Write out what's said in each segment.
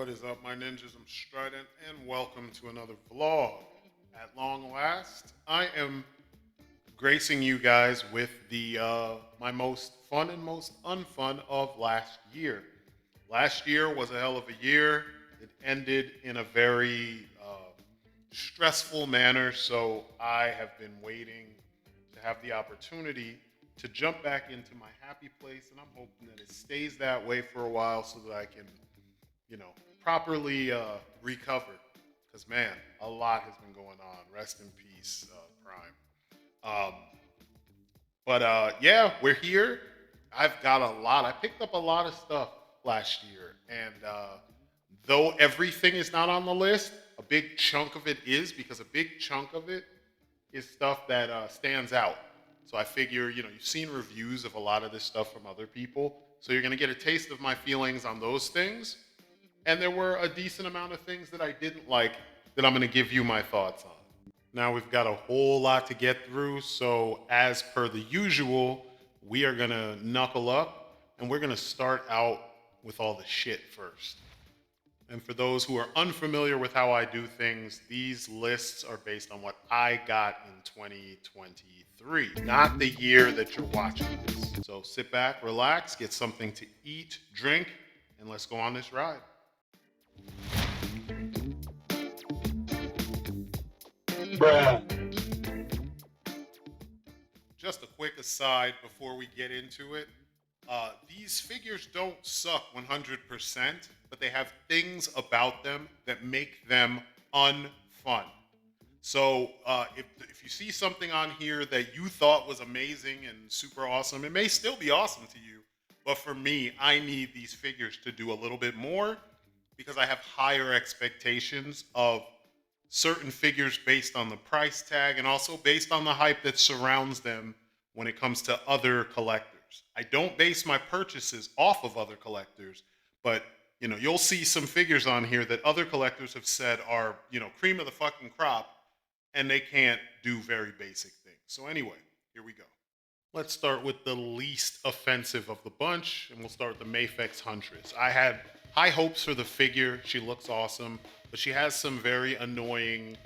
What is up, my ninjas? I'm Strydent, and welcome to another vlog. At long last, I am gracing you guys with the my most fun and most unfun of last year. Last year was a hell of a year. It ended in a very stressful manner, so I have been waiting to have the opportunity to jump back into my happy place, and I'm hoping that it stays that way for a while so that I can properly recover. Because, man, a lot has been going on. Rest in peace, Prime. Um, but yeah, we're here. I've got a lot. I picked up a lot of stuff last year. And though everything is not on the list, a big chunk of it is, because a big chunk of it is stuff that stands out. So I figure, you've seen reviews of a lot of this stuff from other people. So you're going to get a taste of my feelings on those things. And there were a decent amount of things that I didn't like that I'm going to give you my thoughts on. Now we've got a whole lot to get through, so as per the usual, we are going to knuckle up and we're going to start out with all the shit first. And for those who are unfamiliar with how I do things, these lists are based on what I got in 2023, not the year that you're watching this. So sit back, relax, get something to eat, drink, and let's go on this ride. Bruh. Just a quick aside before we get into it. These figures don't suck 100%, but they have things about them that make them unfun. So if you see something on here that you thought was amazing and super awesome, it may still be awesome to you. But for me, I need these figures to do a little bit more because I have higher expectations of certain figures based on the price tag and also based on the hype that surrounds them when it comes to other collectors. I don't base my purchases off of other collectors, but you'll see some figures on here that other collectors have said are, cream of the fucking crop, and they can't do very basic things. So anyway, here we go. Let's start with the least offensive of the bunch, and we'll start with the Mafex Huntress. I had high hopes for the figure. She looks awesome, but she has some very annoying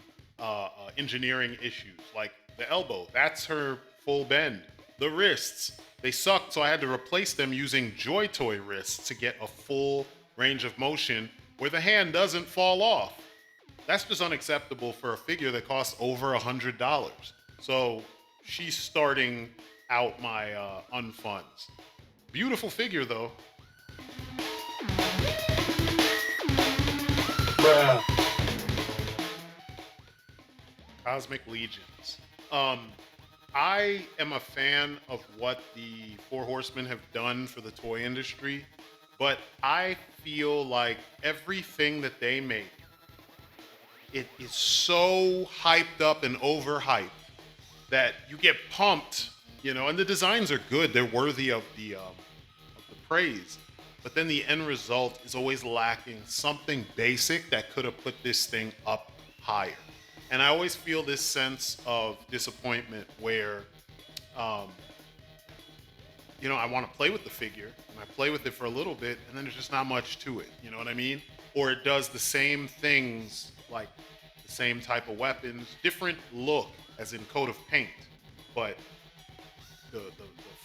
engineering issues, like the elbow. That's her full bend. The wrists, they sucked, so I had to replace them using Joy Toy wrists to get a full range of motion where the hand doesn't fall off. That's just unacceptable for a figure that costs over $100. So she's starting out my unfuns. Beautiful figure though. Bruh. Cosmic Legions. I am a fan of what the Four Horsemen have done for the toy industry, but I feel like everything that they make, it is so hyped up and overhyped that you get pumped, and the designs are good. They're worthy of the praise. But then the end result is always lacking something basic that could have put this thing up higher. And I always feel this sense of disappointment where, I want to play with the figure and I play with it for a little bit and then there's just not much to it. You know what I mean? Or it does the same things, like the same type of weapons, different look as in coat of paint, but the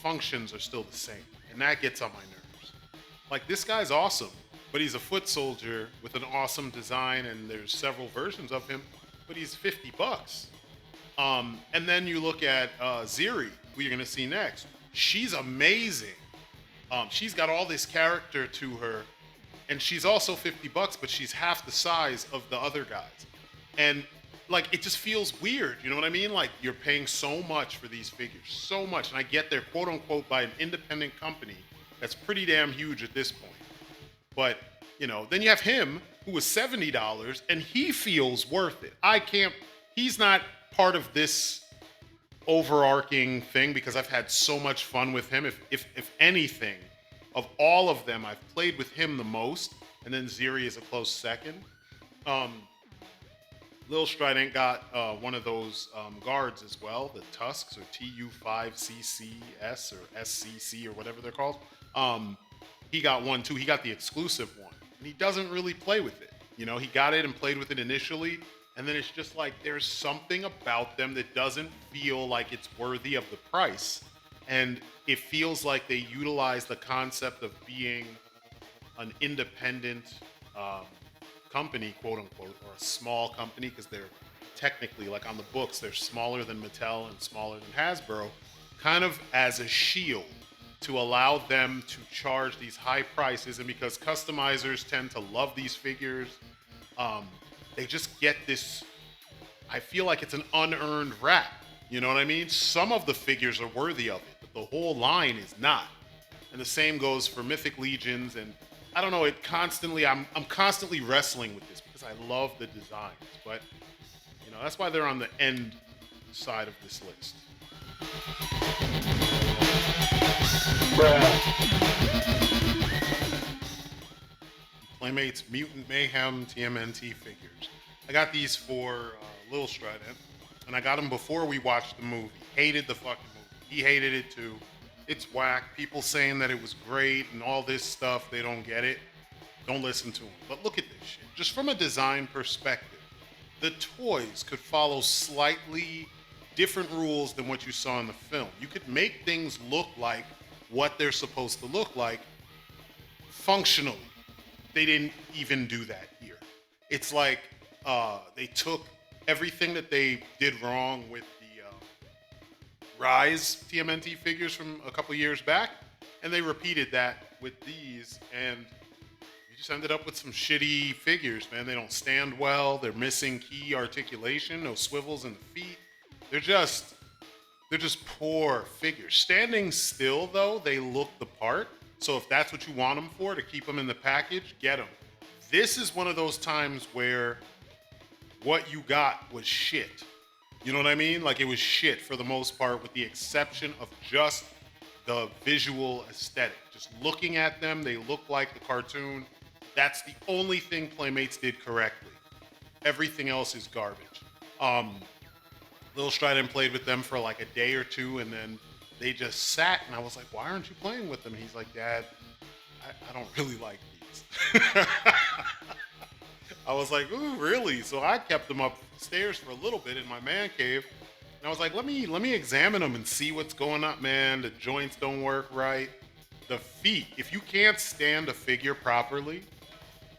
functions are still the same. And that gets on my nerves. Like, this guy's awesome, but he's a foot soldier with an awesome design and there's several versions of him, but he's $50. And then you look at Ziri, who you're gonna see next. She's amazing. She's got all this character to her, and she's also $50, but she's half the size of the other guys. And like, it just feels weird, you know what I mean? Like, you're paying so much for these figures, so much, and I get they're quote unquote by an independent company that's pretty damn huge at this point. But then you have him who was $70 and he feels worth it. He's not part of this overarching thing because I've had so much fun with him. If anything, of all of them, I've played with him the most, and then Ziri is a close second. Lil Strydent got one of those guards as well, the Tusks, or TU5CCS or SCC or whatever they're called. He got one too. He got the exclusive one. and he doesn't really play with it. You know, he got it and played with it initially, and then it's just like there's something about them that doesn't feel like it's worthy of the price. And it feels like they utilize the concept of being an independent um, company, quote unquote, or a small company, because they're technically, like on the books, they're smaller than Mattel and smaller than Hasbro, kind of as a shield to allow them to charge these high prices. And because customizers tend to love these figures, um, they just get this. I feel like it's an unearned rap. You know what I mean? Some of the figures are worthy of it, but the whole line is not. And the same goes for Mythic Legions. And I don't know. I'm constantly wrestling with this because I love the designs, but that's why they're on the end side of this list. Playmates Mutant Mayhem TMNT figures. I got these for Lil Strydent, and I got them before we watched the movie. Hated the fucking movie. He hated it too. It's whack. People saying that it was great and all this stuff, they don't get it. Don't listen to them. But look at this shit. Just from a design perspective, the toys could follow slightly different rules than what you saw in the film. You could make things look like what they're supposed to look like functionally. They didn't even do that here. It's like they took everything that they did wrong with the Rise TMNT figures from a couple years back, and they repeated that with these, and you just ended up with some shitty figures, man. They don't stand well. They're missing key articulation, no swivels in the feet. They're just poor figures. Standing still, though, they look the part. So if that's what you want them for, to keep them in the package, get them. This is one of those times where what you got was shit. You know what I mean? Like, it was shit for the most part, with the exception of just the visual aesthetic. Just looking at them, they look like the cartoon. That's the only thing Playmates did correctly. Everything else is garbage. Lil Strydent played with them for like a day or two, and then they just sat, and I was like, why aren't you playing with them? And he's like, Dad, I don't really like these. I was like, ooh, really? So I kept them upstairs for a little bit in my man cave, and I was like, let me examine them and see what's going on, man. The joints don't work right. The feet, if you can't stand a figure properly,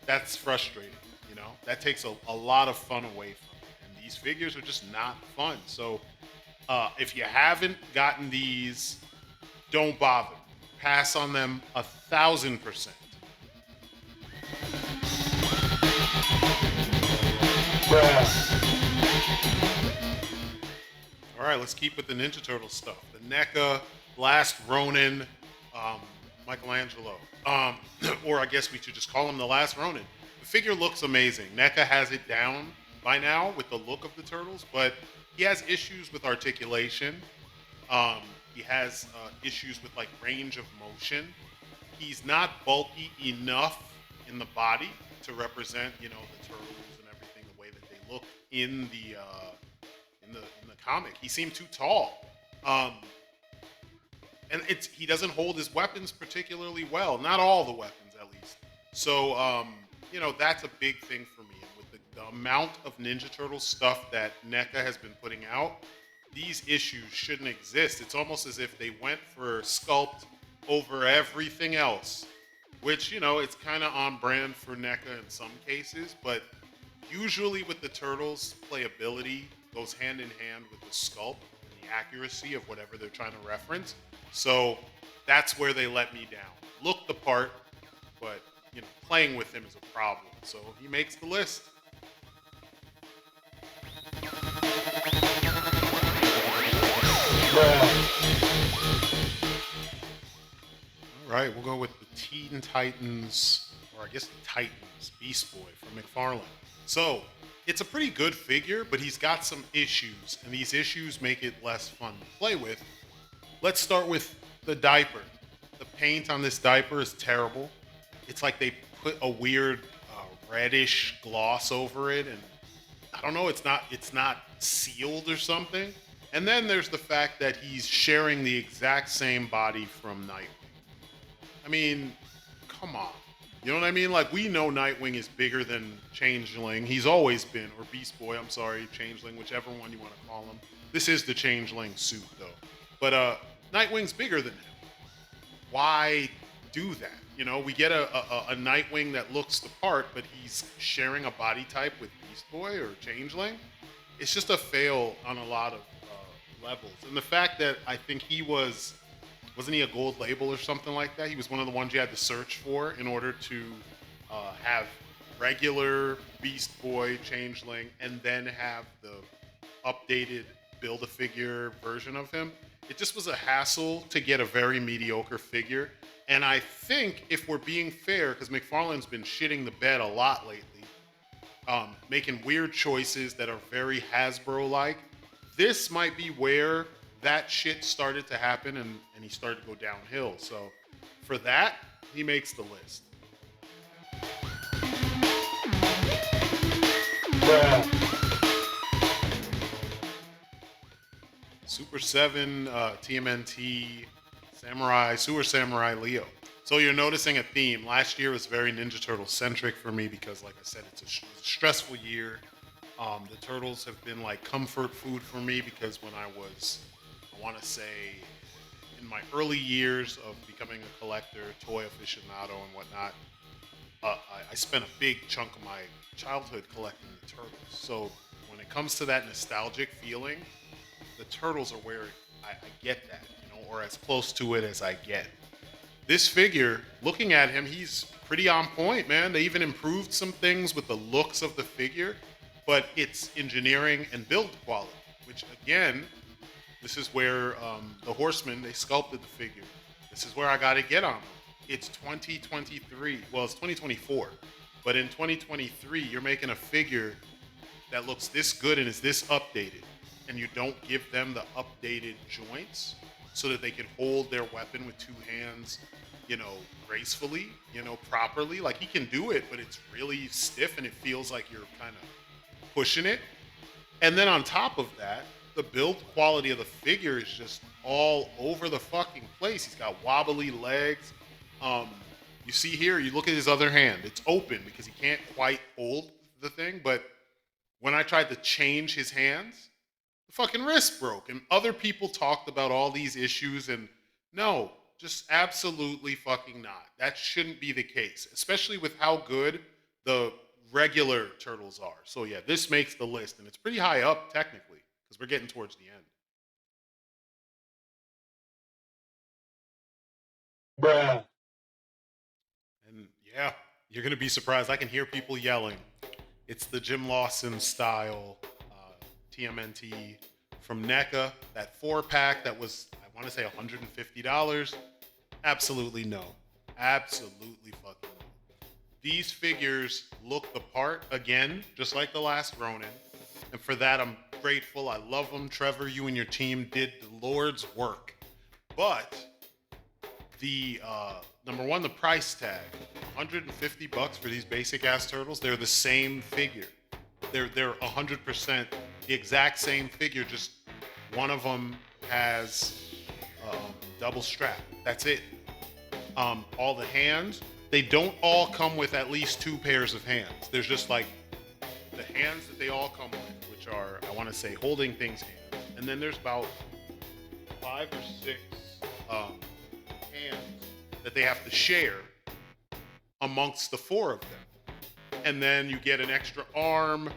that's frustrating, That takes a lot of fun away from it. And these figures are just not fun. So if you haven't gotten these, don't bother. Pass on them 1,000%. All right, let's keep with the Ninja Turtle stuff. The NECA Last Ronin Michelangelo. Or I guess we should just call him the Last Ronin. The figure looks amazing. NECA has it down by now with the look of the turtles, but he has issues with articulation. He has issues with like range of motion. He's not bulky enough in the body to represent, the turtles and everything the way that they look in the comic. He seemed too tall. And he doesn't hold his weapons particularly well. Not all the weapons, at least. So, that's a big thing for me. And with the amount of Ninja Turtle stuff that NECA has been putting out, these issues shouldn't exist. It's almost as if they went for sculpt over everything else, which, it's kind of on brand for NECA in some cases, but usually with the Turtles, playability goes hand in hand with the sculpt and the accuracy of whatever they're trying to reference. So that's where they let me down. Look the part, but playing with him is a problem. So he makes the list. All right, we'll go with the Teen Titans, or I guess the Titans, Beast Boy from McFarlane. So it's a pretty good figure, but he's got some issues, and these issues make it less fun to play with. Let's start with the diaper. The paint on this diaper is terrible. It's like they put a weird reddish gloss over it, and I don't know, it's not sealed or something. And then there's the fact that he's sharing the exact same body from Nightwing. I mean, come on. You know what I mean? Like, we know Nightwing is bigger than Changeling. He's always been, or Beast Boy, I'm sorry, Changeling, whichever one you want to call him. This is the Changeling suit, though. But Nightwing's bigger than him. Why do that? You know, we get a Nightwing that looks the part, but he's sharing a body type with Beast Boy or Changeling. It's just a fail on a lot of levels. And the fact that I think he wasn't he a gold label or something like that? He was one of the ones you had to search for in order to have regular Beast Boy, Changeling, and then have the updated Build-A-Figure version of him. It just was a hassle to get a very mediocre figure. And I think, if we're being fair, because McFarlane's been shitting the bed a lot lately, making weird choices that are very Hasbro-like, this might be where that shit started to happen and he started to go downhill. So for that, he makes the list. Super 7, TMNT, Samurai, Sewer Samurai Leo. So you're noticing a theme. Last year was very Ninja Turtle centric for me because, like I said, it's a stressful year. The Turtles have been like comfort food for me because when I want to say, in my early years of becoming a collector, toy aficionado, and whatnot, I spent a big chunk of my childhood collecting the Turtles. So when it comes to that nostalgic feeling, the Turtles are where I get that, you know, or as close to it as I get. This figure, looking at him, he's pretty on point, man. They even improved some things with the looks of the figure, but it's engineering and build quality, which again, this is where the Horsemen, they sculpted the figure. This is where I got to get on them. It's 2023. Well, it's 2024. But in 2023, you're making a figure that looks this good and is this updated. And you don't give them the updated joints so that they can hold their weapon with two hands, you know, gracefully, you know, properly. Like, he can do it, but it's really stiff and it feels like you're kind of pushing it. And then on top of that, the build quality of the figure is just all over the fucking place. He's got wobbly legs. You see here, you look at his other hand. It's open because he can't quite hold the thing. But when I tried to change his hands, the fucking wrist broke. And other people talked about all these issues. And no, just absolutely fucking not. That shouldn't be the case, especially with how good the regular Turtles are. So yeah, this makes the list. And it's pretty high up technically because we're getting towards the end. Bruh. And yeah, you're going to be surprised. I can hear people yelling. It's the Jim Lawson style TMNT from NECA. That 4-pack that was, I want to say, $150. Absolutely no. Absolutely fucking no. These figures look the part again, just like the last Ronin. And for that, I'm grateful. I love them. Trevor, you and your team did the Lord's work. But the number one, the price tag, $150 for these basic ass turtles. They're the same figure. They're 100% the exact same figure. Just one of them has double strap. That's it. All the hands, they don't all come with at least 2 pairs of hands. There's just like the hands that they all come with, which are, I want to say, holding things hands. And then there's about 5 or 6 hands that they have to share amongst the 4 of them. And then you get an extra arm,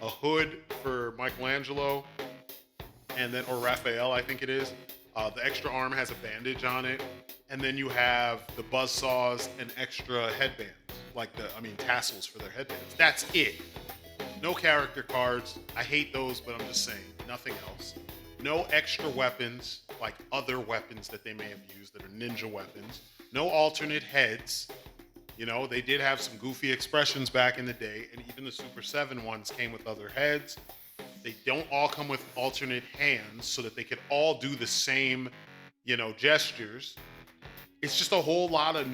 a hood for Michelangelo, and then, or Raphael, I think it is. The extra arm has a bandage on it. And then you have the buzzsaws and extra headbands, like tassels for their headbands. That's it. No character cards. I hate those, but I'm just saying, nothing else. No extra weapons, like other weapons that they may have used that are ninja weapons. No alternate heads. You know, they did have some goofy expressions back in the day, and even the Super 7 ones came with other heads. They don't all come with alternate hands so that they could all do the same, you know, gestures. It's just a whole lot of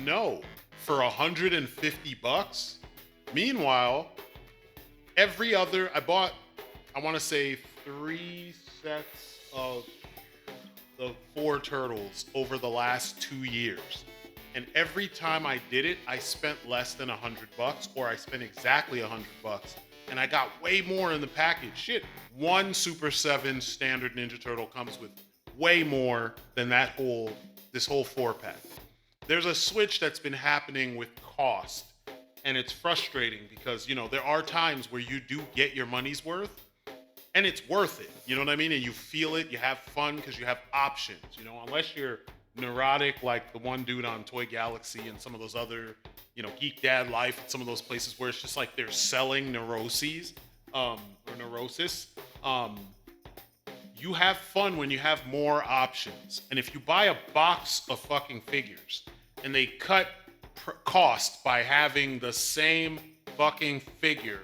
no for $150. Meanwhile, every other, I bought, I want to say 3 sets of the 4 turtles over the last 2 years. And every time I did it, I spent less than $100, or I spent exactly $100, and I got way more in the package. Shit, one Super 7 standard Ninja Turtle comes with way more than this whole 4-pack. There's a switch that's been happening with cost, and it's frustrating because, there are times where you do get your money's worth, and it's worth it. You know what I mean? And you feel it, you have fun because you have options, unless you're neurotic like the one dude on Toy Galaxy and some of those other, Geek Dad Life, some of those places where it's just like they're selling neuroses, or neurosis. You have fun when you have more options. And if you buy a box of fucking figures and they cut cost by having the same fucking figure,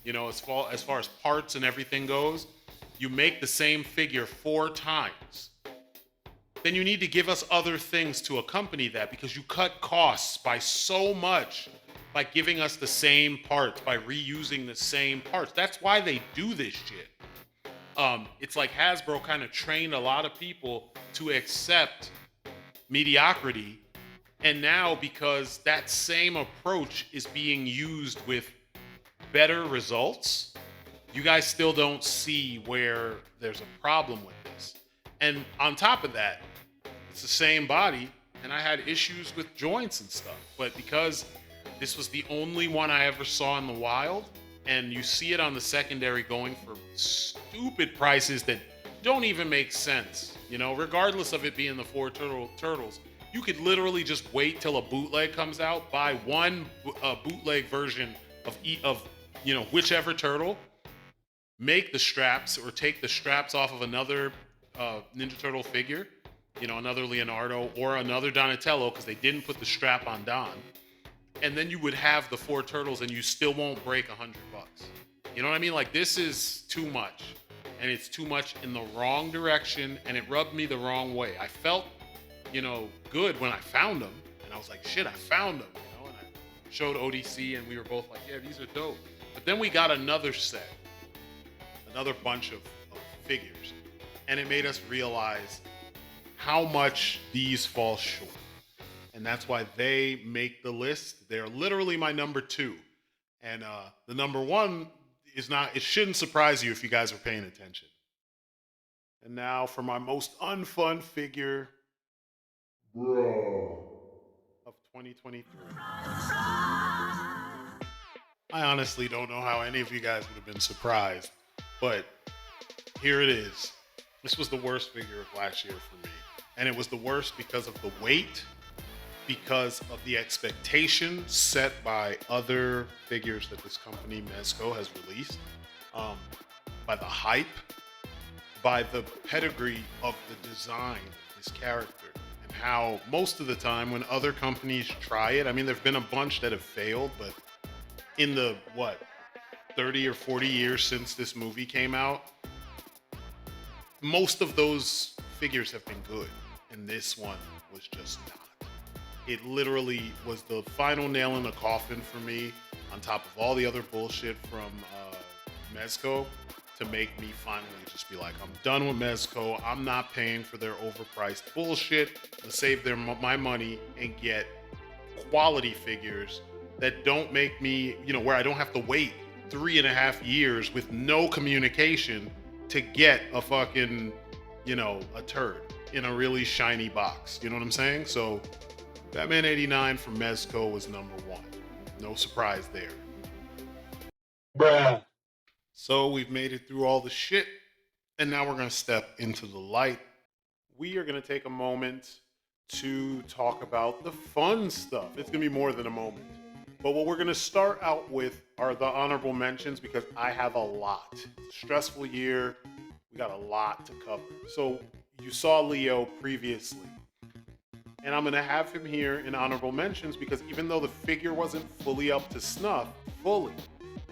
as far as parts and everything goes, you make the same figure 4 times, then you need to give us other things to accompany that, because you cut costs by so much by giving us the same parts, by reusing the same parts. That's why they do this shit. It's like Hasbro kind of trained a lot of people to accept mediocrity, and now because that same approach is being used with better results, you guys still don't see where there's a problem with this. And on top of that, it's the same body, and I had issues with joints and stuff. But because this was the only one I ever saw in the wild, and you see it on the secondary going for stupid prices that don't even make sense, regardless of it being the 4 turtles, you could literally just wait till a bootleg comes out, buy one bootleg version of whichever turtle, make the straps or take the straps off of another Ninja Turtle figure, another Leonardo or another Donatello, because they didn't put the strap on Don. And then you would have the 4 turtles and you still won't break $100. You know what I mean? Like, this is too much, and it's too much in the wrong direction, and it rubbed me the wrong way. I felt, good when I found them, and I was like, shit, I found them, and I showed ODC, and we were both like, yeah, these are dope. But then we got another set, another bunch of figures, and it made us realize how much these fall short. And that's why they make the list. They're literally my number 2. And the number 1 is not, it shouldn't surprise you if you guys are paying attention. And now for my most unfun figure, bro, of 2023. I honestly don't know how any of you guys would have been surprised, but here it is. This was the worst figure of last year for me. And it was the worst because of the weight, because of the expectation set by other figures that this company, Mezco, has released, by the hype, by the pedigree of the design of this character, and how most of the time when other companies try it, I mean, there've been a bunch that have failed, but in the, 30 or 40 years since this movie came out, most of those figures have been good, and this one was just not. It literally was the final nail in the coffin for me, on top of all the other bullshit from Mezco, to make me finally just be like, I'm done with Mezco. I'm not paying for their overpriced bullshit. To save my money and get quality figures that don't make me, where I don't have to wait 3.5 years with no communication to get a fucking, a turd in a really shiny box. You know what I'm saying? So Batman 89 from Mezco was number 1. No surprise there. Bruh. So we've made it through all the shit, and now we're going to step into the light. We are going to take a moment to talk about the fun stuff. It's going to be more than a moment. But what we're going to start out with are the honorable mentions, because I have a lot. It's a stressful year. We got a lot to cover. So you saw Leo previously, and I'm going to have him here in honorable mentions because even though the figure wasn't fully up to snuff,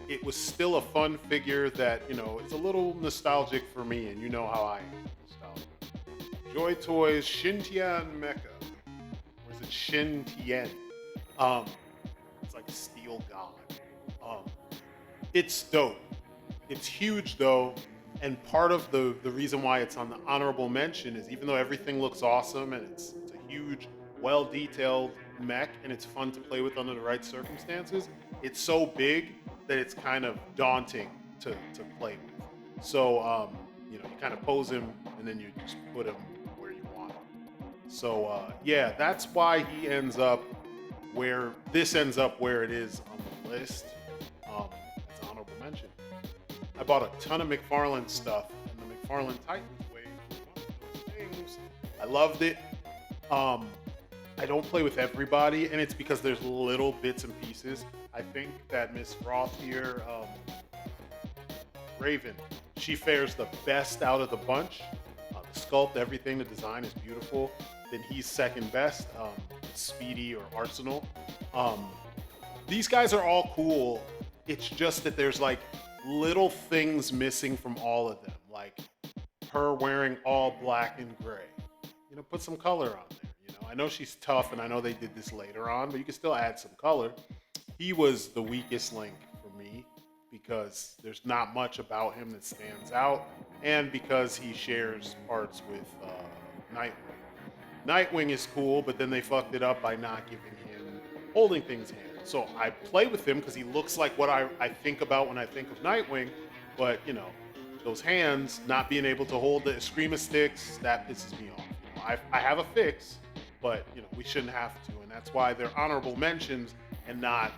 it was still a fun figure that, it's a little nostalgic for me, and you know how I am nostalgic. Joy Toys Shintian Mecha. Or is it Shin-Tien? It's like a steel god. It's dope. It's huge though, and part of the reason why it's on the honorable mention is even though everything looks awesome and it's a huge, well-detailed mech and it's fun to play with under the right circumstances, it's so big that it's kind of daunting to play with. So, you know, you kind of pose him and then you just put him where you want him. So, yeah, that's why he ends up where this ends up where it is on the list. As honorable mention. I bought a ton of McFarlane stuff, and the McFarlane Titans Wave was one of those things. I loved it. Um, I don't play with everybody, and it's because there's little bits and pieces. I think that Miss Roth here, Raven, she fares the best out of the bunch. The sculpt, everything, the design is beautiful. Then he's second best, Speedy or Arsenal. Um, these guys are all cool. It's just that there's like little things missing from all of them, like her wearing all black and gray. You know, put some color on there. You know, I know she's tough, and I know they did this later on, but you can still add some color. He was the weakest link for me because there's not much about him that stands out, and because he shares parts with Nightwing. Nightwing is cool, but then they fucked it up by not giving him holding things hand. So I play with him because he looks like what I think about when I think of Nightwing, but you know, those hands not being able to hold the Eskrima sticks, that pisses me off. You know, I have a fix, but you know, we shouldn't have to, and that's why they're honorable mentions and not,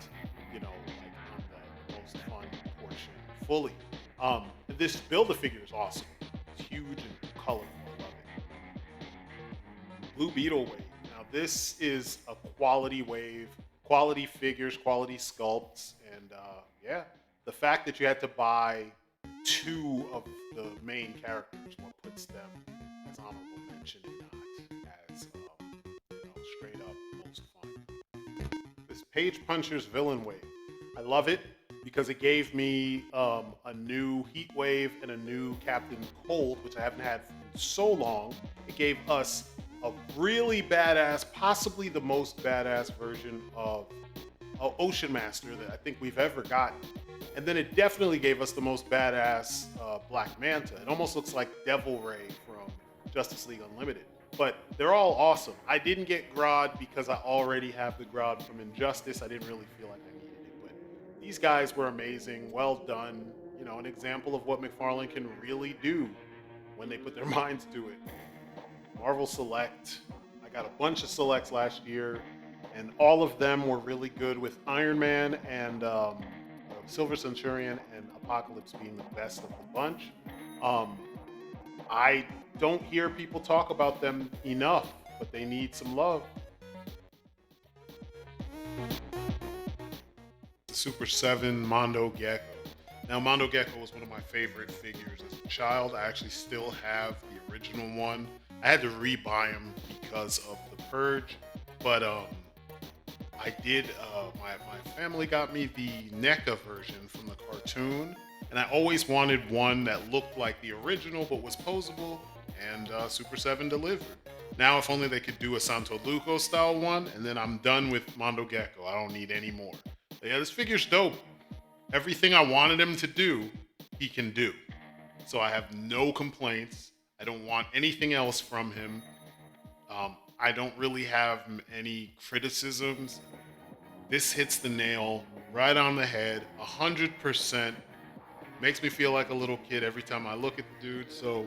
you know, like on the most fun portion fully. This Build-A-Figure is awesome. It's huge and colorful. I love it. Blue Beetle Wave. Now this is a quality wave, quality figures, quality sculpts, and yeah, the fact that you had to buy two of the main characters what puts them as honorable mention and not as you know, straight up most fun. This Page Puncher's Villain Wave. I love it because it gave me a new Heat Wave and a new Captain Cold, which I haven't had in so long. It gave us a really badass, possibly the most badass version of Ocean Master that I think we've ever gotten. And then it definitely gave us the most badass Black Manta. It almost looks like Devil Ray from Justice League Unlimited. But they're all awesome. I didn't get Grodd because I already have the Grodd from Injustice. I didn't really feel like I needed it. But these guys were amazing, well done. You know, an example of what McFarlane can really do when they put their minds to it. Marvel Select. I got a bunch of selects last year, and all of them were really good, with Iron Man and Silver Centurion and Apocalypse being the best of the bunch. I don't hear people talk about them enough, but they need some love. Super 7 Mondo Gecko. Now, Mondo Gecko was one of my favorite figures as a child. I actually still have the original one. I had to rebuy him because of the Purge, but I did. My family got me the NECA version from the cartoon, and I always wanted one that looked like the original but was posable, and Super 7 delivered. Now, if only they could do a Santo Luco style one, and then I'm done with Mondo Gecko. I don't need any more. But yeah, this figure's dope. Everything I wanted him to do, he can do. So I have no complaints. I don't want anything else from him. I don't really have any criticisms. This hits the nail right on the head, 100%. Makes me feel like a little kid every time I look at the dude. So,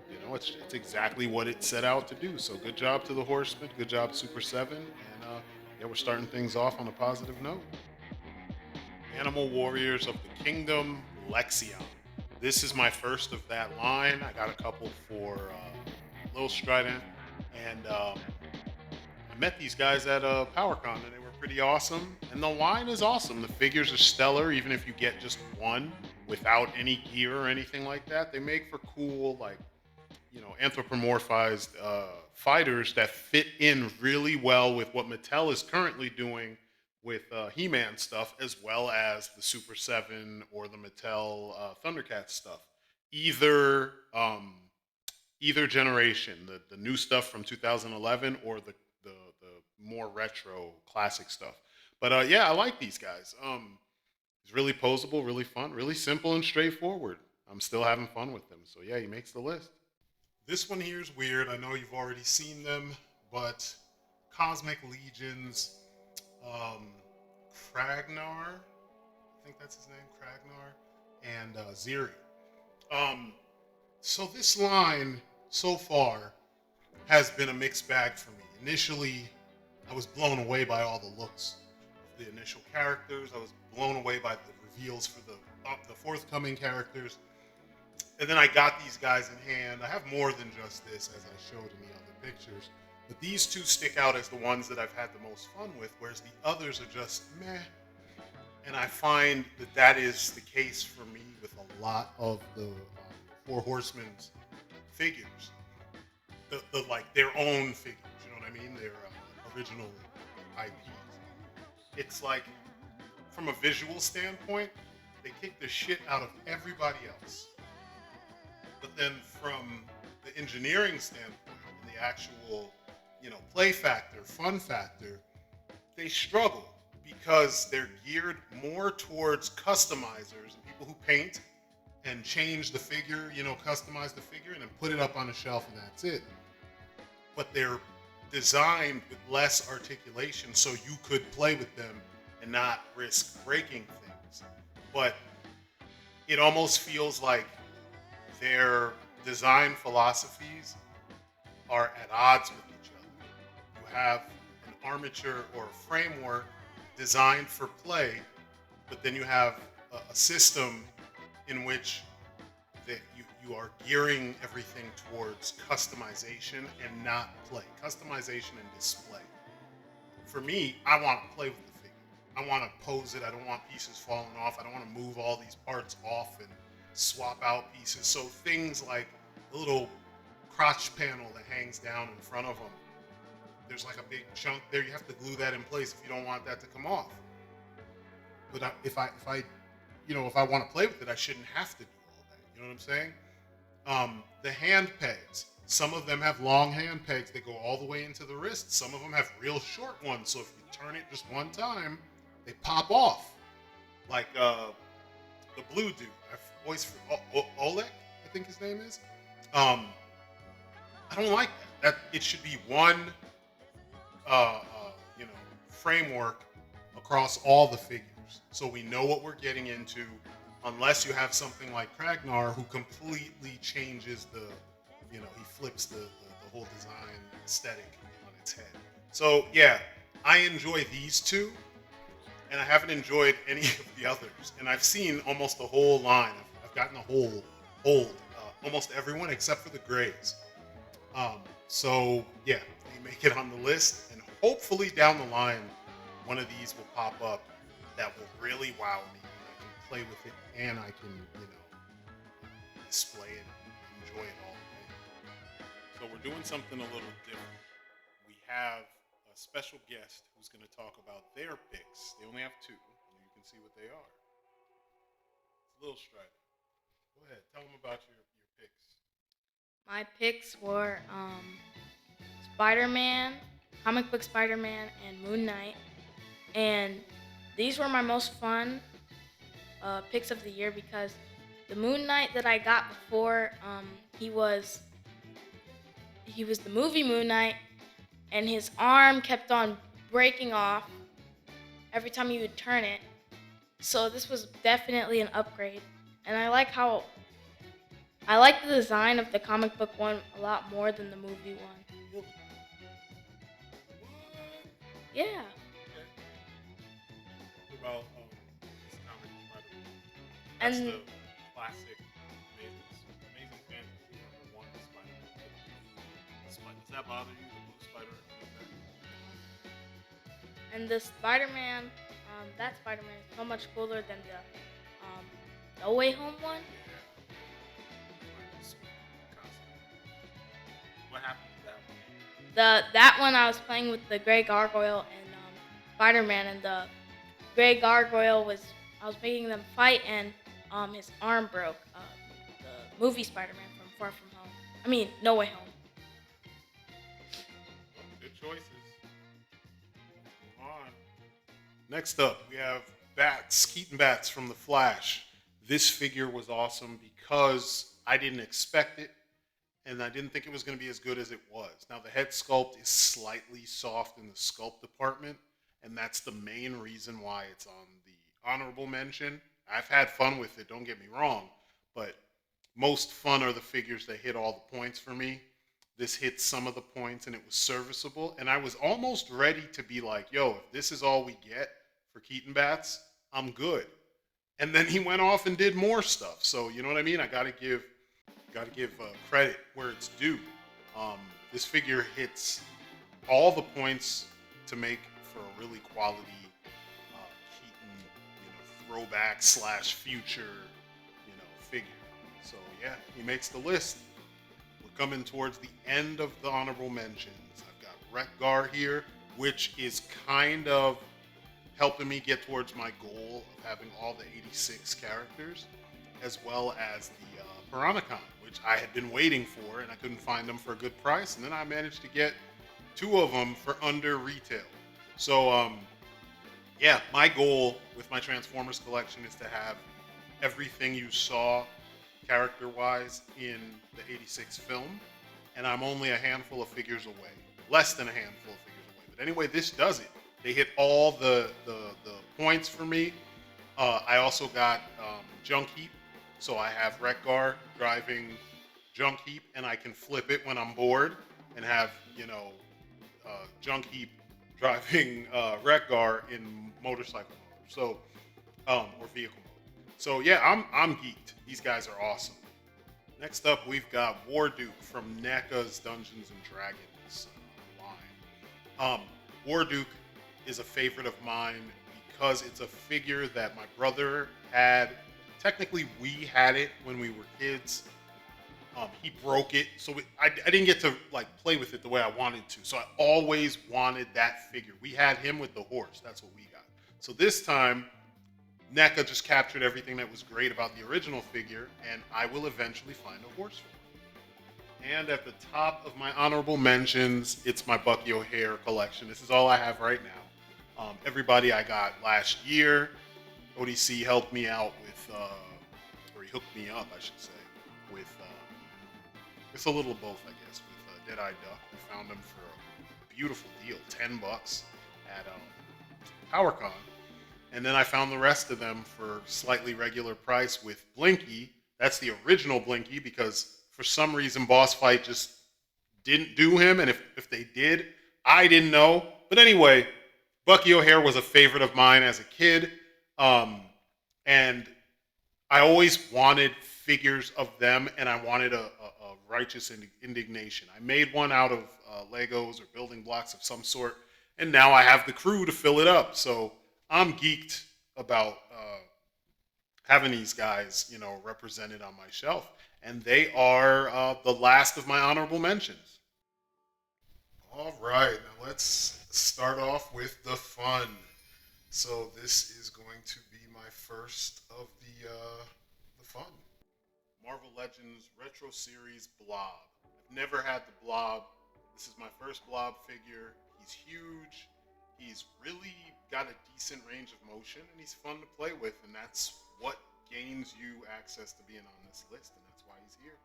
you know, it's exactly what it set out to do. So good job to the Horseman. Good job, Super 7. And yeah, we're starting things off on a positive note. Animal Warriors of the Kingdom, Lexion. This is my first of that line. I got a couple for Little Strydent, and I met these guys at PowerCon, and they were pretty awesome. And the line is awesome. The figures are stellar, even if you get just one without any gear or anything like that. They make for cool, like, you know, anthropomorphized fighters that fit in really well with what Mattel is currently doing with He-Man stuff, as well as the Super 7 or the Mattel Thundercats stuff. Either either generation, the new stuff from 2011 or the more retro classic stuff. But yeah, I like these guys. It's really posable, really fun, really simple and straightforward. I'm still having fun with them. So yeah, he makes the list. This one here is weird. I know you've already seen them, but Cosmic Legions, um, Kragnar. I think that's his name, Kragnar, and Ziri. Um, so this line so far has been a mixed bag for me. Initially, I was blown away by all the looks of the initial characters. I was blown away by the reveals for the forthcoming characters. And then I got these guys in hand. I have more than just this, as I showed in the other pictures. But these two stick out as the ones that I've had the most fun with, whereas the others are just meh. And I find that that is the case for me with a lot of the Four Horsemen's figures. The like their own figures, you know what I mean? Their original IPs. It's like, from a visual standpoint, they kick the shit out of everybody else. But then from the engineering standpoint and the actual, play factor, fun factor, they struggle because they're geared more towards customizers and people who paint and change the figure, customize the figure and then put it up on a shelf and that's it. But they're designed with less articulation so you could play with them and not risk breaking things. But it almost feels like their design philosophies are at odds with each other. You have an armature or a framework designed for play, but then you have a system in which that you are gearing everything towards customization and not play. Customization and display. For me, I want to play with the figure. I want to pose it. I don't want pieces falling off. I don't want to move all these parts off and swap out pieces. So things like the little crotch panel that hangs down in front of them, there's like a big chunk there. You have to glue that in place if you don't want that to come off. But if I want to play with it, I shouldn't have to do all that. You know what I'm saying? The hand pegs. Some of them have long hand pegs that go all the way into the wrist. Some of them have real short ones. So if you turn it just one time, they pop off. Like the blue dude. I've always Oleg, I think his name is. I don't like that. It should be one, framework across all the figures, so we know what we're getting into. Unless you have something like Kragnar, who completely changes he flips the whole design aesthetic on its head. So yeah, I enjoy these two, and I haven't enjoyed any of the others. And I've seen almost the whole line. I've gotten a hold almost everyone except for the Greys. So yeah, they make it on the list, and hopefully down the line, one of these will pop up that will really wow me. I can play with it, and I can, display it and enjoy it all the way. So we're doing something a little different. We have a special guest who's going to talk about their picks. They only have two, and you can see what they are. It's a little Strydent. Go ahead, tell them about your picks. My picks were Spider-Man, comic book Spider-Man, and Moon Knight. And these were my most fun picks of the year because the Moon Knight that I got before, he was the movie Moon Knight, and his arm kept on breaking off every time you would turn it. So this was definitely an upgrade, and I like the design of the comic book one a lot more than the movie one. What? Yeah. Okay. What about this comic Spider-Man? That's And the classic amazing fantasy number one Spider-Man. Does that bother you? The blue Spider-Man? and the Spider-Man, that Spider-Man is so much cooler than the No Way Home one. What happened to that one? That one I was playing with the Gray Gargoyle and Spider-Man, and the Gray Gargoyle I was making them fight, and his arm broke. The movie Spider-Man from Far From Home. I mean, No Way Home. Good choices. Move on. Next up, we have Bats, Keaton Bats from The Flash. This figure was awesome because I didn't expect it, and I didn't think it was going to be as good as it was. Now, the head sculpt is slightly soft in the sculpt department, and that's the main reason why it's on the honorable mention. I've had fun with it, don't get me wrong, but most fun are the figures that hit all the points for me. This hit some of the points and it was serviceable. And I was almost ready to be like, yo, if this is all we get for Keaton Bats, I'm good. And then he went off and did more stuff. So you know what I mean? I gotta give credit where it's due. Um, this figure hits all the points to make for a really quality Keaton, throwback slash future, figure. So yeah, he makes the list. We're coming towards the end of the honorable mentions. I've got Retgar here, which is kind of helping me get towards my goal of having all the 86 characters, as well as the Piranacon, which I had been waiting for and I couldn't find them for a good price. And then I managed to get two of them for under retail. So, yeah, my goal with my Transformers collection is to have everything you saw character-wise in the 86 film, and I'm only a handful of figures away, less than a handful of figures away. But anyway, this does it. They hit all the points for me. I also got Junk Heap, so I have Retgar driving Junk Heap, and I can flip it when I'm bored and have Junk Heap driving Retgar in motorcycle mode, so or vehicle mode. So yeah, I'm geeked. These guys are awesome. Next up, we've got Warduke from NECA's Dungeons and Dragons line. Warduke is a favorite of mine because it's a figure that my brother had. Technically, we had it when we were kids. He broke it, so I didn't get to play with it the way I wanted to. So I always wanted that figure. We had him with the horse. That's what we got. So this time, NECA just captured everything that was great about the original figure, and I will eventually find a horse for him. And at the top of my honorable mentions, it's my Bucky O'Hare collection. This is all I have right now. Everybody I got last year. ODC helped me out with, or he hooked me up, I should say, with it's a little of both, I guess, with Dead Eye Duck. I found them for a beautiful deal, $10 at PowerCon. And then I found the rest of them for slightly regular price with Blinky. That's the original Blinky, because for some reason Boss Fight just didn't do him, and if they did, I didn't know. But anyway, Bucky O'Hare was a favorite of mine as a kid, and I always wanted figures of them, and I wanted a righteous indignation. I made one out of Legos or building blocks of some sort, and now I have the crew to fill it up. So I'm geeked about having these guys, represented on my shelf, and they are the last of my honorable mentions. All right, now let's start off with the fun. So this is going to be my first of the fun. Marvel Legends Retro Series Blob. I've never had the Blob. This is my first Blob figure. He's huge. He's really got a decent range of motion, and he's fun to play with, and that's what gains you access to being on this list, and that's why he's here.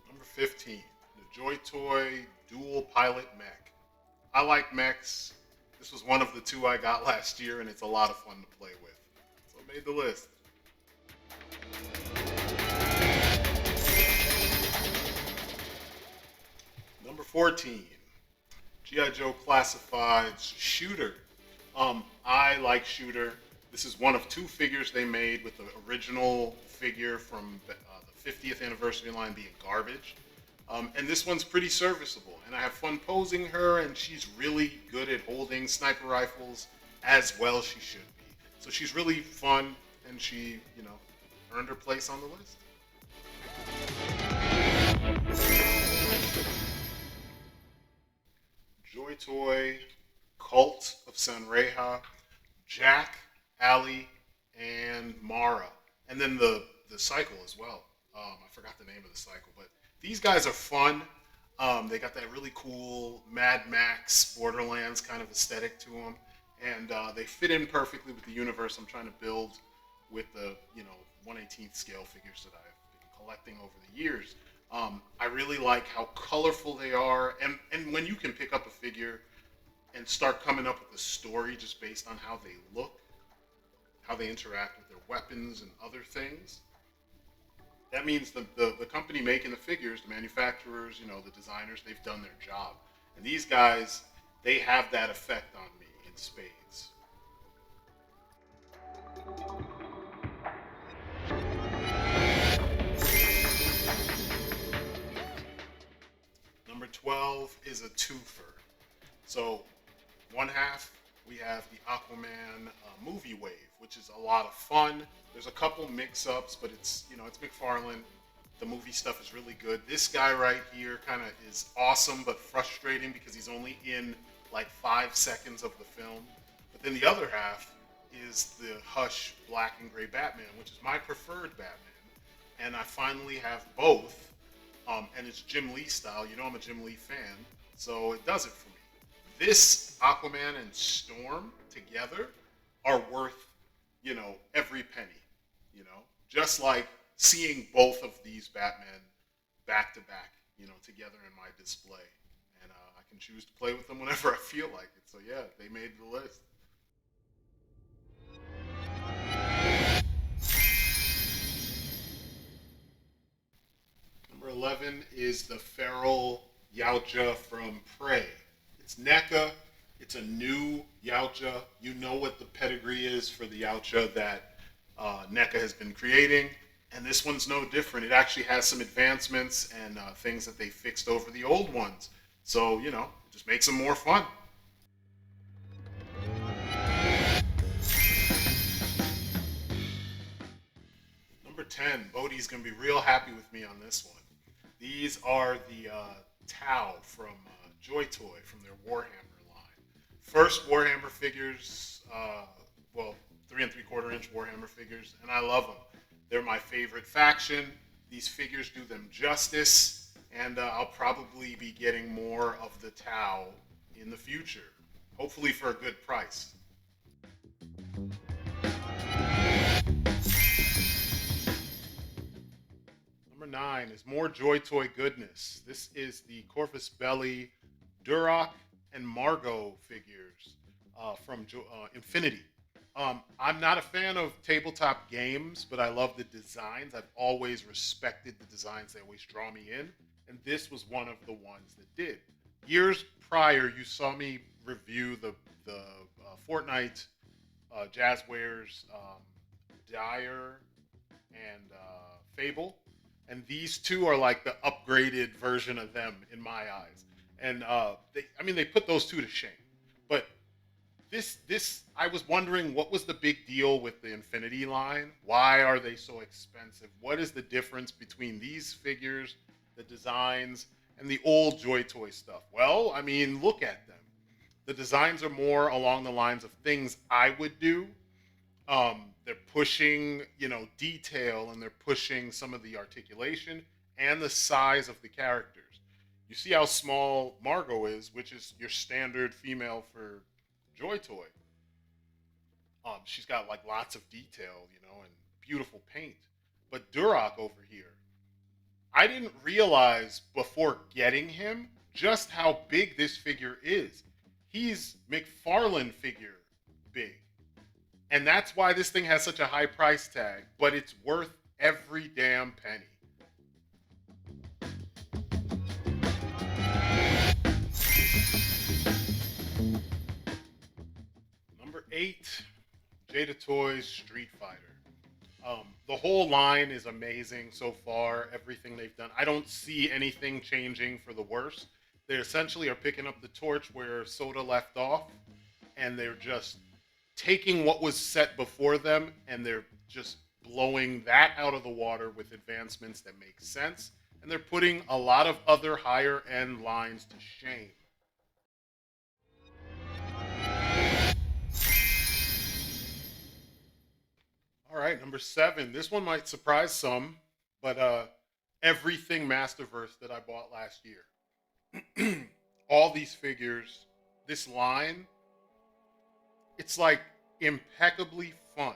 Number 15, the Joy Toy Dual Pilot Mech. I like mechs. This was one of the two I got last year, and it's a lot of fun to play with. So I made the list. Number 14, G.I. Joe Classified's Shooter. I like Shooter. This is one of two figures they made, with the original figure from the 50th anniversary line being garbage. And this one's pretty serviceable, and I have fun posing her, and she's really good at holding sniper rifles, as well she should be. So she's really fun, and she, earned her place on the list. Joy Toy, Cult of Sanreha, Jack, Ali, and Mara. And then the cycle as well. I forgot the name of the cycle, but these guys are fun. They got that really cool Mad Max, Borderlands kind of aesthetic to them. And they fit in perfectly with the universe I'm trying to build with the, 1/18th scale figures that I've been collecting over the years. I really like how colorful they are, and when you can pick up a figure and start coming up with a story just based on how they look, how they interact with their weapons and other things, that means the company making the figures, the manufacturers, the designers, they've done their job. And these guys, they have that effect on me in spades. Number 12 is a twofer. So one half, we have the Aquaman movie wave, which is a lot of fun. There's a couple mix-ups, but it's McFarlane. The movie stuff is really good. This guy right here kind of is awesome, but frustrating because he's only in like 5 seconds of the film. But then the other half is the Hush black and gray Batman, which is my preferred Batman. And I finally have both. And it's Jim Lee style. I'm a Jim Lee fan, so it does it for me. This Aquaman and Storm together are worth, every penny. Just like seeing both of these Batmen back to back, together in my display, and I can choose to play with them whenever I feel like it. So yeah, they made the list. Number 11 is the feral Yautja from Prey. It's NECA. It's a new Yautja. You know what the pedigree is for the Yautja that NECA has been creating. And this one's no different. It actually has some advancements and things that they fixed over the old ones. So, it just makes them more fun. Number 10, Bodhi's going to be real happy with me on this one. These are the Tau from Joy Toy from their Warhammer line. First Warhammer figures, 3 3/4 inch Warhammer figures, and I love them. They're my favorite faction. These figures do them justice, and I'll probably be getting more of the Tau in the future, hopefully for a good price. Number 9 is more Joy Toy goodness. This is the Corvus Belli, Duroc, and Margot figures from Infinity. I'm not a fan of tabletop games, but I love the designs. I've always respected the designs. They always draw me in, and this was one of the ones that did. Years prior, you saw me review the Fortnite Jazzwares Dire and Fable, and these two are like the upgraded version of them in my eyes. And they put those two to shame. But this, I was wondering what was the big deal with the Infinity line? Why are they so expensive? What is the difference between these figures, the designs, and the old Joy Toy stuff? Well, look at them. The designs are more along the lines of things I would do. They're pushing, detail, and they're pushing some of the articulation and the size of the characters. You see how small Margot is, which is your standard female for Joy Toy. She's got like lots of detail, and beautiful paint. But Duroc over here, I didn't realize before getting him just how big this figure is. He's McFarlane figure big. And that's why this thing has such a high price tag, but it's worth every damn penny. Number 8, Jada Toys Street Fighter. The whole line is amazing so far, everything they've done. I don't see anything changing for the worse. They essentially are picking up the torch where Soda left off, and they're just taking what was set before them, and they're just blowing that out of the water with advancements that make sense, and they're putting a lot of other higher end lines to shame. All right, number 7. This one might surprise some, but everything Masterverse that I bought last year. All these figures, this line, it's like impeccably fun.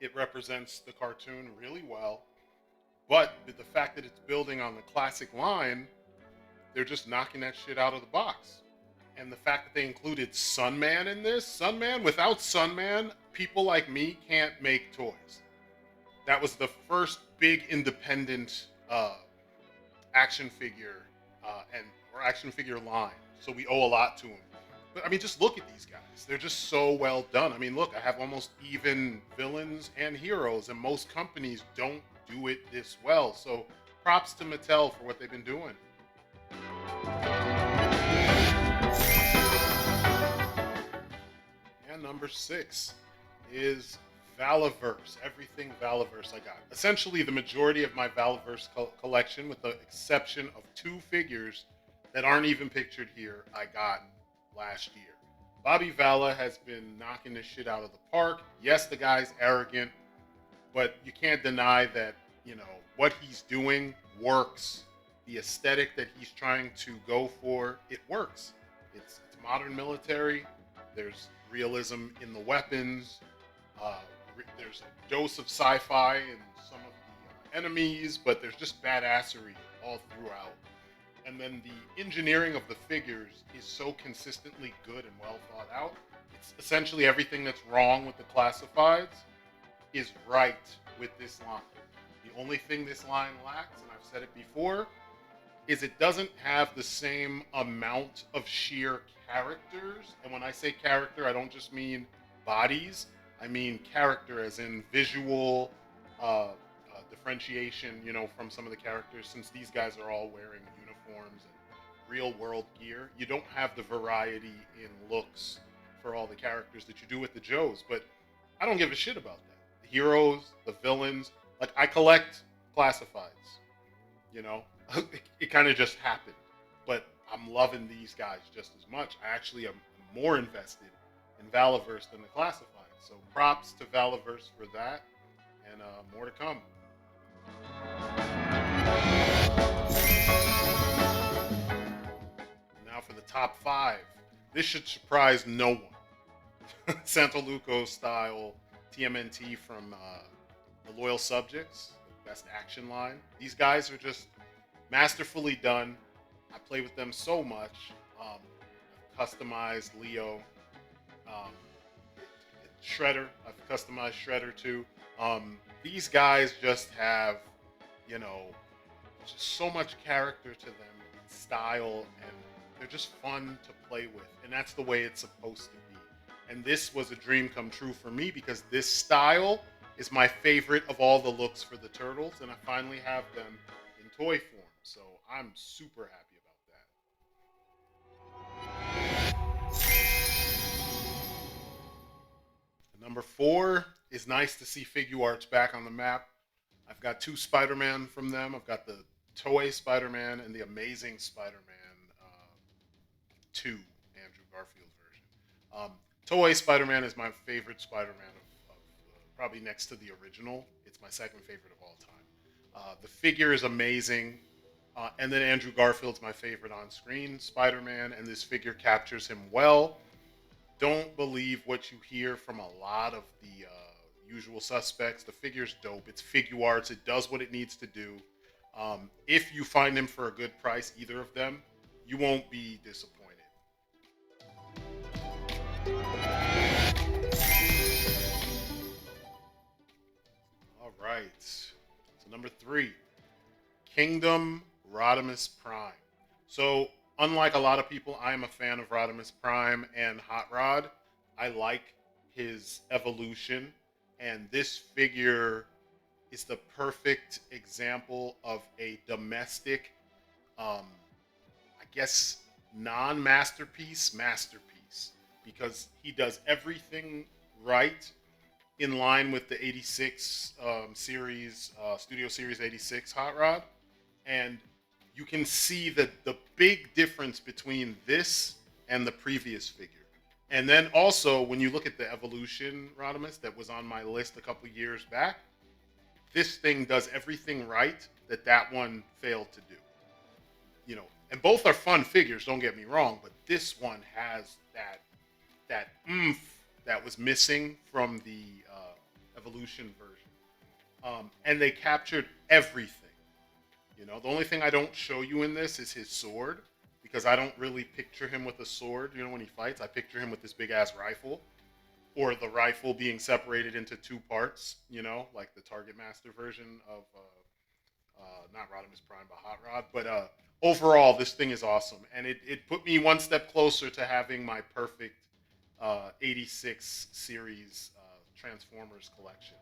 It represents the cartoon really well. But the fact that it's building on the classic line, they're just knocking that shit out of the box. And the fact that they included Sunman in this, Sunman, without Sunman, people like me can't make toys. That was the first big independent action figure and or action figure line. So we owe a lot to him. But I mean, just look at these guys. They're just so well done. I mean, look, I have almost even villains and heroes, and most companies don't do it this well. So props to Mattel for what they've been doing. And number 6 is Valaverse. Everything Valaverse I got. Essentially, the majority of my Valaverse collection, with the exception of 2 figures that aren't even pictured here, I got last year. Bobby Vala has been knocking this shit out of the park. Yes, the guy's arrogant, but you can't deny that, what he's doing works. The aesthetic that he's trying to go for, it works. It's modern military. There's realism in the weapons. There's a dose of sci-fi in some of the enemies, but there's just badassery all throughout. And then the engineering of the figures is so consistently good and well thought out. It's essentially everything that's wrong with the classifieds is right with this line. The only thing this line lacks, and I've said it before, is it doesn't have the same amount of sheer characters. And when I say character, I don't just mean bodies. I mean character as in visual differentiation, from some of the characters, since these guys are all wearing uniforms and real world gear. You don't have the variety in looks for all the characters that you do with the Joes, but I don't give a shit about that. The heroes, the villains, like I collect classifieds, it kind of just happened, but I'm loving these guys just as much. I actually am more invested in Valaverse than the classifieds. So props to Valaverse for that, and more to come. Now for the top 5. This should surprise no one. Santaluco style TMNT from the Loyal Subjects, the best action line. These guys are just masterfully done. I play with them so much. I've customized Leo. Shredder. I've customized Shredder too. These guys just have, just so much character to them, and style, and they're just fun to play with. And that's the way it's supposed to be. And this was a dream come true for me because this style is my favorite of all the looks for the Turtles, and I finally have them in toy form. So I'm super happy about that. Number 4 is nice to see Figuarts back on the map. I've got 2 Spider-Man from them. I've got the Toy Spider-Man and the Amazing Spider-Man 2 Andrew Garfield version. Toy Spider-Man is my favorite Spider-Man of probably next to the original. It's my second favorite of all time. The figure is amazing. And then Andrew Garfield's my favorite on-screen Spider-Man, and this figure captures him well. Don't believe what you hear from a lot of the usual suspects. The figure's dope. It's Figuarts. It does what it needs to do. If you find him for a good price, either of them, you won't be disappointed. All right. So number 3, Kingdom Rodimus Prime. So unlike a lot of people, I am a fan of Rodimus Prime and Hot Rod. I like his evolution, and this figure is the perfect example of a domestic, I guess, non-masterpiece masterpiece, because he does everything right in line with the 86 series, Studio Series 86 Hot Rod, and you can see the big difference between this and the previous figure. And then also, when you look at the Evolution Rodimus that was on my list a couple years back, this thing does everything right that one failed to do. And both are fun figures, don't get me wrong, but this one has that oomph that was missing from the Evolution version. And they captured everything. The only thing I don't show you in this is his sword, because I don't really picture him with a sword. When he fights, I picture him with this big ass rifle, or the rifle being separated into two parts. Like the Target Master version of not Rodimus Prime, but Hot Rod. But overall, this thing is awesome, and it put me one step closer to having my perfect '86 series Transformers collection.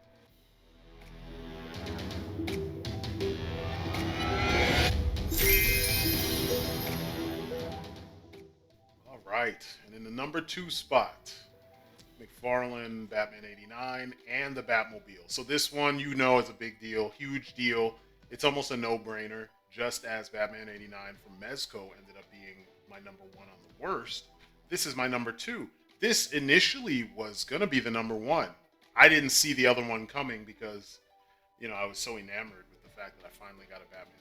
All right, and in the number 2 spot, McFarlane, Batman '89, and the Batmobile. So this one, is a big deal, huge deal. It's almost a no-brainer. Just as Batman '89 from Mezco ended up being my number 1 on the worst, this is my number 2. This initially was gonna be the number 1. I didn't see the other one coming because, I was so enamored with the fact that I finally got a Batman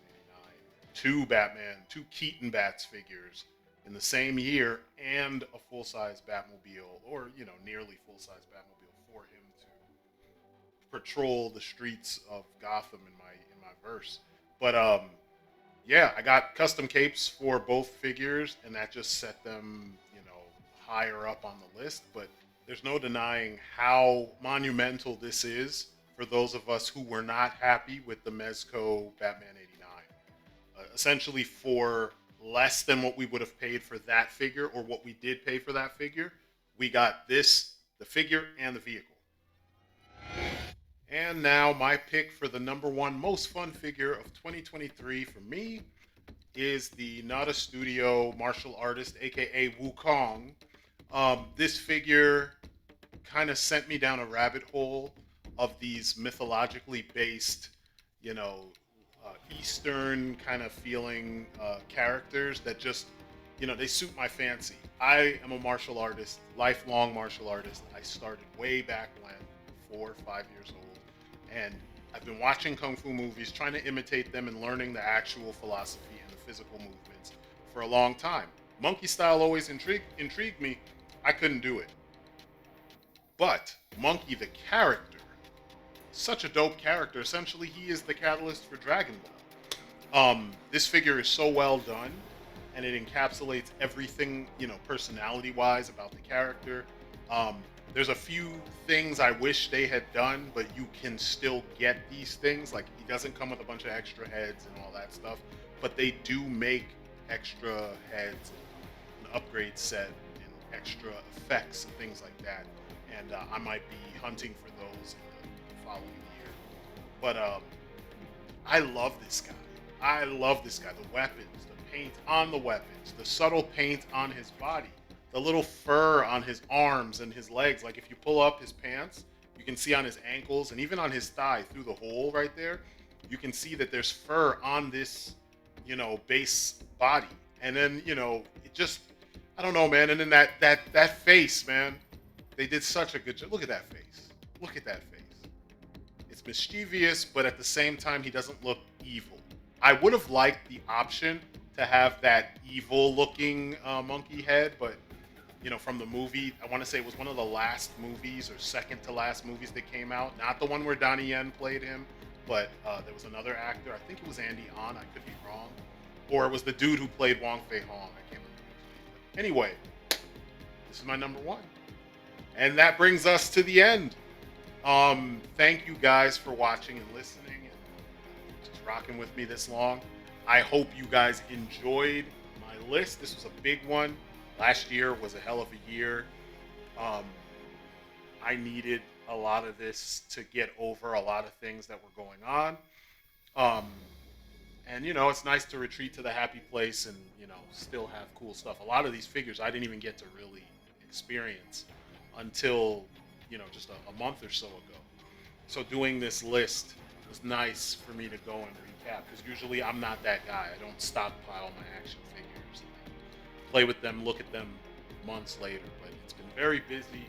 '89, two Keaton Bats figures in the same year, and a full-size Batmobile, or nearly full-size Batmobile for him to patrol the streets of Gotham in my verse. But yeah, I got custom capes for both figures, and that just set them higher up on the list. But there's no denying how monumental this is for those of us who were not happy with the Mezco Batman '89. Essentially, for less than what we would have paid for that figure, or what we did pay for that figure, we got this, the figure, and the vehicle. And now my pick for the number 1 most fun figure of 2023 for me is the Nada Studio martial artist, aka Wukong. This figure kind of sent me down a rabbit hole of these mythologically based, Eastern kind of feeling characters that just, they suit my fancy. I am a martial artist, lifelong martial artist. I started way back when, 4 or 5 years old, and I've been watching kung fu movies, trying to imitate them and learning the actual philosophy and the physical movements for a long time. Monkey style always intrigued me. I couldn't do it. But Monkey the character, such a dope character. Essentially, he is the catalyst for Dragon Ball. This figure is so well done, and it encapsulates everything, personality-wise about the character. There's a few things I wish they had done, but you can still get these things. Like, he doesn't come with a bunch of extra heads and all that stuff, but they do make extra heads, an upgrade set, and extra effects and things like that. And I might be hunting for those in the following year. But I love this guy. The weapons, the paint on the weapons, the subtle paint on his body, the little fur on his arms and his legs. Like, if you pull up his pants, you can see on his ankles and even on his thigh through the hole right there, you can see that there's fur on this, base body. And then, it just, I don't know, man. And then that face, man, they did such a good job. Look at that face. Look at that face. It's mischievous, but at the same time, he doesn't look evil. I would have liked the option to have that evil-looking monkey head, but from the movie, I want to say it was one of the last movies or second to last movies that came out. Not the one where Donnie Yen played him, but there was another actor. I think it was Andy On. I could be wrong, or it was the dude who played Wong Fei Hong. I can't remember his name. But anyway, this is my number 1. And that brings us to the end. Thank you guys for watching and listening and just rocking with me this long. I hope you guys enjoyed my list. This was a big one. Last year was a hell of a year. I needed a lot of this to get over a lot of things that were going on. And it's nice to retreat to the happy place and still have cool stuff. A lot of these figures I didn't even get to really experience until just a month or so ago. So doing this list was nice for me to go and recap, because usually I'm not that guy. I don't stockpile my action figures and play with them, look at them months later. But it's been very busy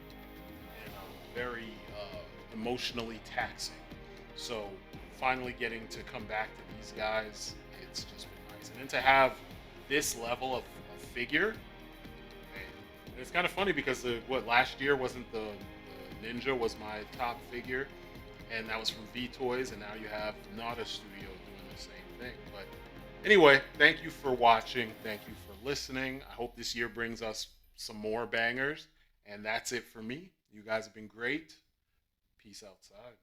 and very emotionally taxing. So finally getting to come back to these guys, it's just been nice. And then to have this level of figure, and it's kind of funny because last year wasn't the Ninja was my top figure. and that was from V Toys, and now you have Nada Studio doing the same thing. But anyway, thank you for watching. Thank you for listening. I hope this year brings us some more bangers. And that's it for me. You guys have been great. Peace outside.